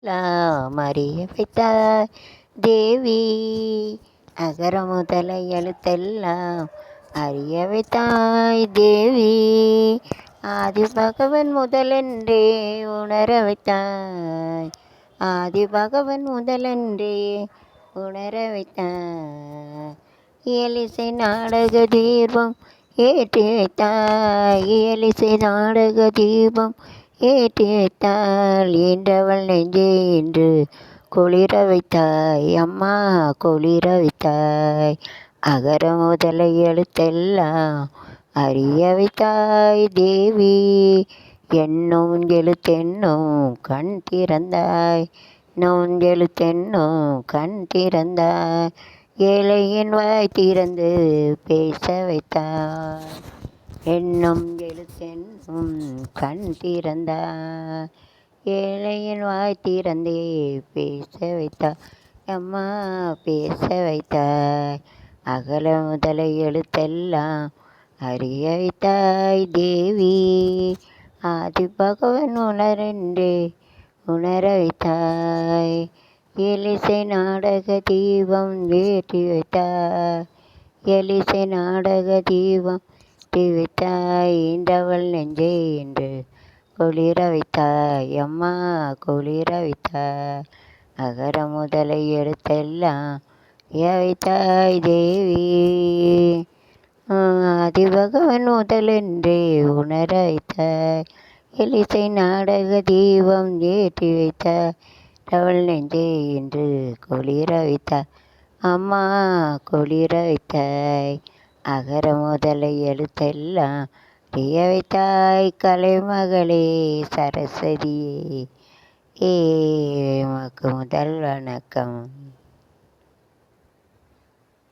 எல்லாம் அறிய வைத்தாய் தேவி. அகர முதல எழுத்தெல்லாம் அறிய வைத்தாய் தேவி. ஆதி பகவன் முதலென்றே உணர வைத்தாய். ஆதி பகவன் முதலென்றே உணர வைத்தாய். இயலிசை நாடக தீபம் ஏற்றி வைத்தாய். இயலிசை நாடக தீபம் ஏற்றி வைத்தாள். ஈன்றவள் நெஞ்சே என்று குளிர வைத்தாய். அம்மா குளிர வைத்தாய். அகர முதல எழுத்தெல்லாம் அறிய வைத்தாய் தேவி. என்னும் எழுத்தென்னும் கண் திறந்தாய். நும் எழுத்தென்னும் கண் திறந்தாய். ஏழையின் வாய் திறந்து பேச வைத்தாய். என்னும் எழுத்தென்னும் கண் திறந்தாய். ஏழையின் வாய் திறந்தே பேச வைத்தாய். அம்மா பேச வைத்தாய். அகல முதல எழுத்தெல்லாம் அறிய வைத்தாய் தேவி. ஆதி பகவன் உணரென்றே உணர வைத்தாய். எலிசை நாடக தீபம் ஏற்றி வைத்தாய். எலிசை நாடக தீபம் ஏற்றி வைத்தாய். ஈன்றவள் நெஞ்சே என்று குளிர வைத்தாய். அம்மா குளிர வைத்தாய். அகர முதல எழுத்தெல்லாம் அறிய வைத்தாய் தேவி. ஆதி பகவன் முதலென்றே உணர வைத்தாய். எலிசை நாடக தீபம் ஏற்றி வைத்தாய். அவள் நெஞ்சே என்று குளிர வைத்தாய். அம்மா குளிர வைத்தாய். அகர முதல எழுத்தெல்லாம் அறிய வைத்தாய். கலைமகளே சரஸ்வதியே, ஏ உமக்கு முதல் வணக்கம்.